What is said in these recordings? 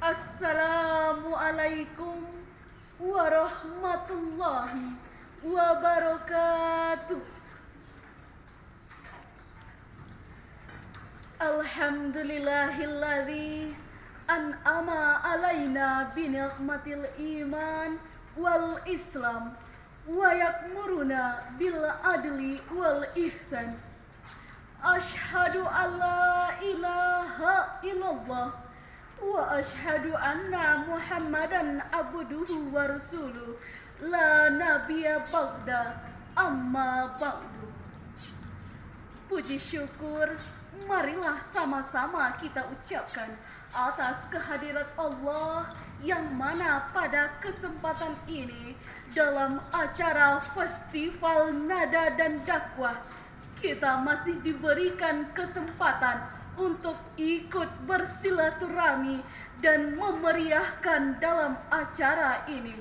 Assalamualaikum warahmatullahi wabarakatuh. Alhamdulillahilladzi an'ama alaina bini'matil iman wal islam wa yakmuruna bil adli wal ihsan. Ashhadu an la ilaha illallah wa ashhadu anna Muhammadan abduhu wa rasuluh la nabiyya ba'da amma ba'du. Puji syukur marilah sama-sama kita ucapkan atas kehadirat Allah yang mana pada kesempatan ini dalam acara Festival Nada dan Dakwah kita masih diberikan kesempatan untuk ikut bersilaturahmi dan memeriahkan dalam acara ini.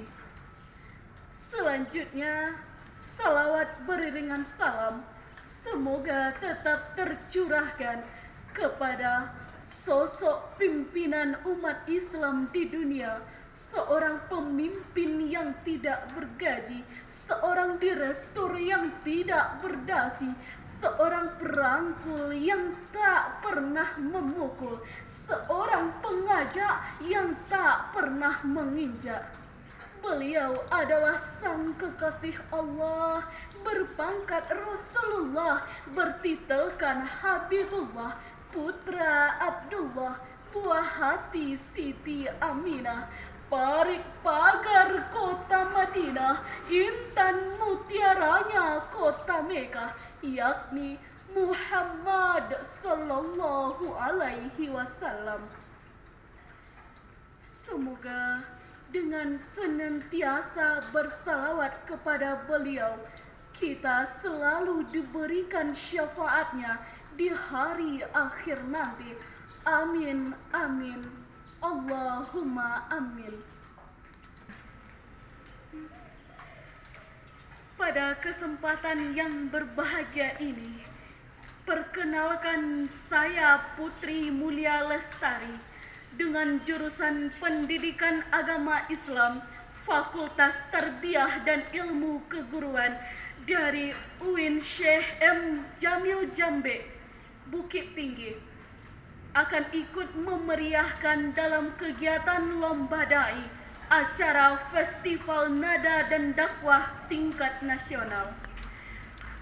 Selanjutnya, salawat beriringan salam semoga tetap tercurahkan kepada sosok pimpinan umat Islam di dunia, seorang pemimpin yang tidak bergaji, seorang direktur yang tidak berdasi, seorang perangkul yang tak pernah memukul, seorang pengajak yang tak pernah menginjak. Beliau adalah sang kekasih Allah, berpangkat Rasulullah, bertitelkan Habibullah, putra Abdullah, buah hati Siti Aminah, parit pagar kota Madinah, intan mutiaranya kota Mekah, yakni Muhammad sallallahu alaihi wasallam. Semoga dengan senantiasa bersalawat kepada beliau, kita selalu diberikan syafaatnya di hari akhir nanti. Amin, amin. Allahumma amin. Pada kesempatan yang berbahagia ini, perkenalkan saya Putri Mulia Lestari dengan jurusan Pendidikan Agama Islam, Fakultas Tarbiyah dan Ilmu Keguruan dari UIN Syekh M. Jamil Jambe, Bukit Tinggi, akan ikut memeriahkan dalam kegiatan Lomba Dai, acara Festival Nada dan Dakwah tingkat nasional.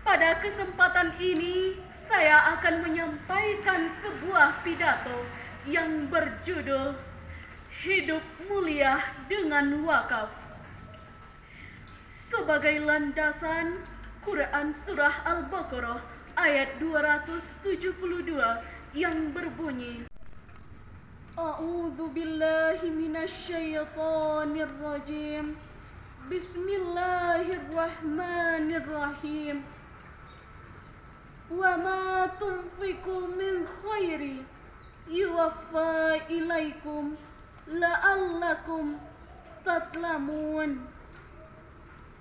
Pada kesempatan ini, saya akan menyampaikan sebuah pidato yang berjudul Hidup Mulia dengan Wakaf. Sebagai landasan, Quran Surah Al-Baqarah ayat 272 yang berbunyi, A'udzu billahi minasyaitonir rajim. Bismillahirrahmanirrahim. Wa ma tunfiqu min khairi yuwaffa ilaikum la'allakum tatlamun.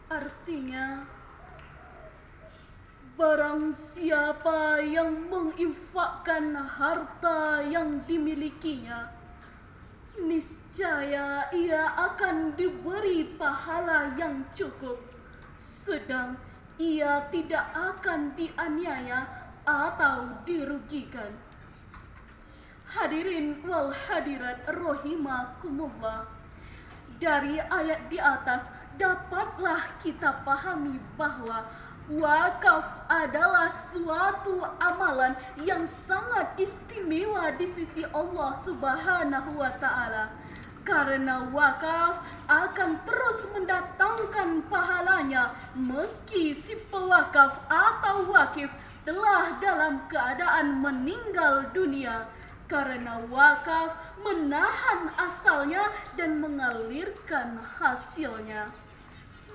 Artinya, barang siapa yang menginfakkan harta yang dimilikinya, niscaya ia akan diberi pahala yang cukup, sedang ia tidak akan dianiaya atau dirugikan. Hadirin wal hadirat rahimakumullah, dari ayat di atas dapatlah kita pahami bahwa wakaf adalah suatu amalan yang sangat istimewa di sisi Allah Subhanahu wa Ta'ala, karena wakaf akan terus mendatangkan pahalanya meski si pewakaf atau wakif telah dalam keadaan meninggal dunia, karena wakaf menahan asalnya dan mengalirkan hasilnya.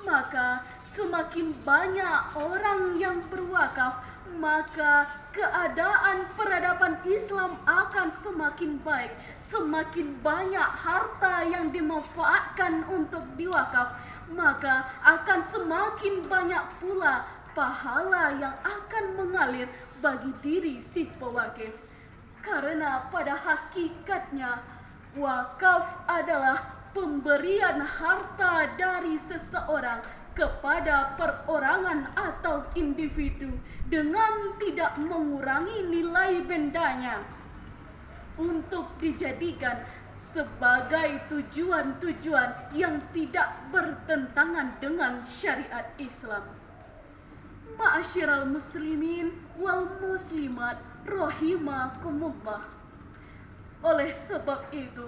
Maka semakin banyak orang yang berwakaf, maka keadaan peradaban Islam akan semakin baik. Semakin banyak harta yang dimanfaatkan untuk diwakaf, maka akan semakin banyak pula pahala yang akan mengalir bagi diri si pewakif. Karena pada hakikatnya Wakaf adalah pemberian harta dari seseorang kepada perorangan atau individu dengan tidak mengurangi nilai bendanya untuk dijadikan sebagai tujuan-tujuan yang tidak bertentangan dengan syariat Islam. Ma'asyiral muslimin wal muslimat rahimakumullah. Oleh sebab itu,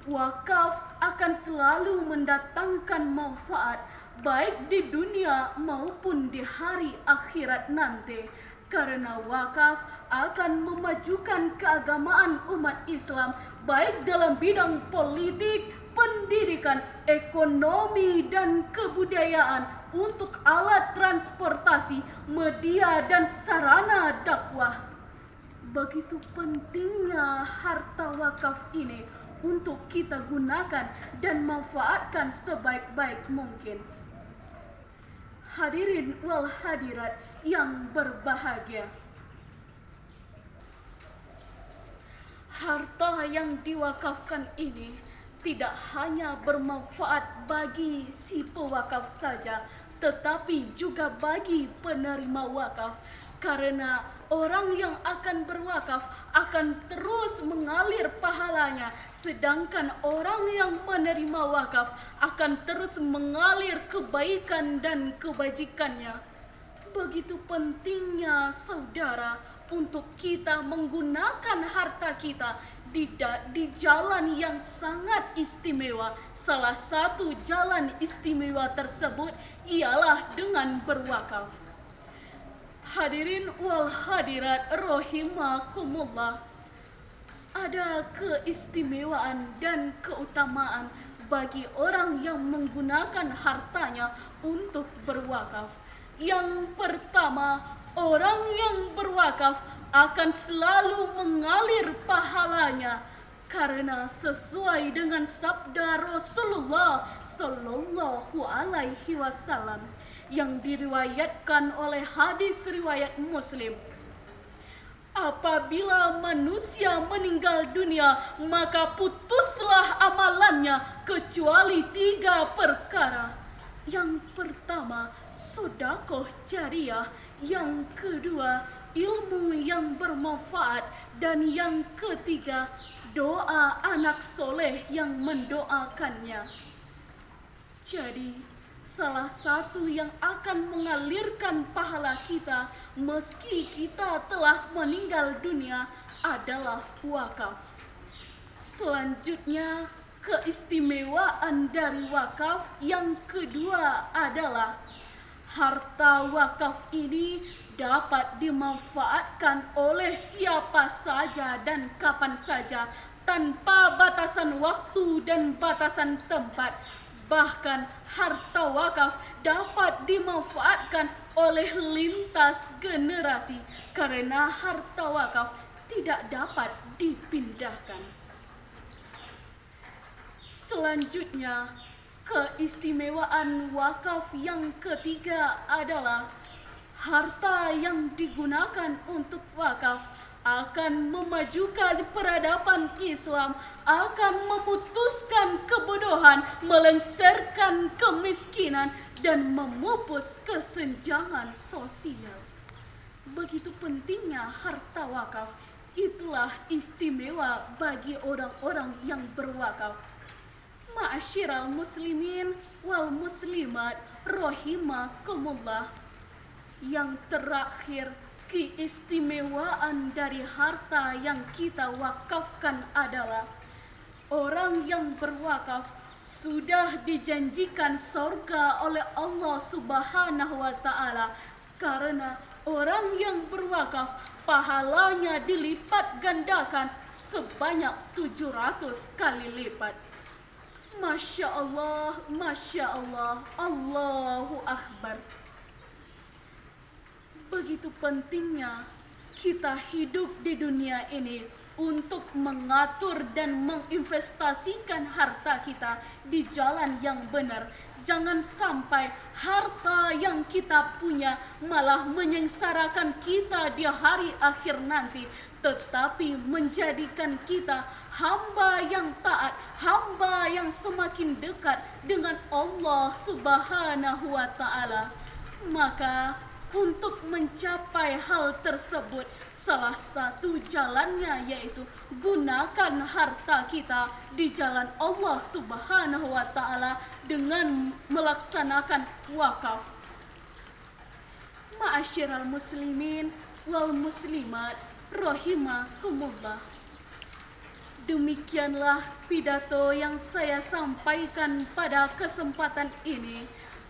wakaf akan selalu mendatangkan manfaat baik di dunia maupun di hari akhirat nanti, karena wakaf akan memajukan keagamaan umat Islam baik dalam bidang politik, pendidikan, ekonomi, dan kebudayaan untuk alat transportasi, media, dan sarana dakwah. Begitu pentingnya harta wakaf ini untuk kita gunakan dan manfaatkan sebaik-baik mungkin. Hadirin wal hadirat yang berbahagia, harta yang diwakafkan ini tidak hanya bermanfaat bagi si pewakaf saja, tetapi juga bagi penerima wakaf, karena orang yang akan berwakaf akan terus mengalir pahalanya, sedangkan orang yang menerima wakaf akan terus mengalir kebaikan dan kebajikannya. Begitu pentingnya saudara untuk kita menggunakan harta kita di jalan yang sangat istimewa. Salah satu jalan istimewa tersebut ialah dengan berwakaf. Hadirin wal hadirat rahimakumullah, ada keistimewaan dan keutamaan bagi orang yang menggunakan hartanya untuk berwakaf. Yang pertama, orang yang berwakaf akan selalu mengalir pahalanya, karena sesuai dengan sabda Rasulullah Sallallahu Alaihi Wasallam yang diriwayatkan oleh hadis riwayat Muslim. Apabila manusia meninggal dunia, maka putuslah amalannya kecuali 3 perkara. Yang pertama, sedekah jariah. Yang kedua, ilmu yang bermanfaat. Dan yang ketiga, doa anak soleh yang mendoakannya. Jadi, salah satu yang akan mengalirkan pahala kita meski kita telah meninggal dunia adalah wakaf. Selanjutnya, keistimewaan dari wakaf yang kedua adalah harta wakaf ini dapat dimanfaatkan oleh siapa saja dan kapan saja tanpa batasan waktu dan batasan tempat. Bahkan harta wakaf dapat dimanfaatkan oleh lintas generasi karena harta wakaf tidak dapat dipindahkan. Selanjutnya, keistimewaan wakaf yang ketiga adalah harta yang digunakan untuk wakaf akan memajukan peradaban Islam, akan memutuskan kebodohan, melengsarkan kemiskinan, dan memupus kesenjangan sosial. Begitu pentingnya harta wakaf, itulah istimewa bagi orang-orang yang berwakaf. Ma'asyiral muslimin wal muslimat rahimakumullah. Yang terakhir, keistimewaan dari harta yang kita wakafkan adalah orang yang berwakaf sudah dijanjikan surga oleh Allah Subhanahu wa Ta'ala, karena orang yang berwakaf pahalanya dilipat gandakan sebanyak 700 kali lipat. Masya Allah, Masya Allah, Allahu Akbar. Begitu pentingnya kita hidup di dunia ini untuk mengatur dan menginvestasikan harta kita di jalan yang benar. Jangan sampai harta yang kita punya malah menyengsarakan kita di hari akhir nanti, tetapi menjadikan kita hamba yang taat, hamba yang semakin dekat dengan Allah Subhanahu wa Ta'ala. Maka untuk mencapai hal tersebut, salah satu jalannya yaitu gunakan harta kita di jalan Allah Subhanahu wa Ta'ala dengan melaksanakan wakaf. Ma'asyiral muslimin wal muslimat rahimakumullah. Demikianlah pidato yang saya sampaikan pada kesempatan ini.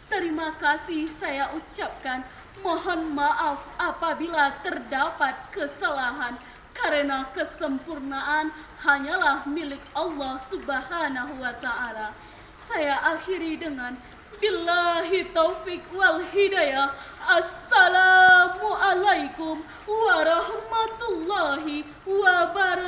Terima kasih saya ucapkan. Mohon maaf apabila terdapat kesalahan, karena kesempurnaan hanyalah milik Allah Subhanahu wa Ta'ala. Saya akhiri dengan billahi taufik wal hidayah. Assalamualaikum warahmatullahi wabarakatuh.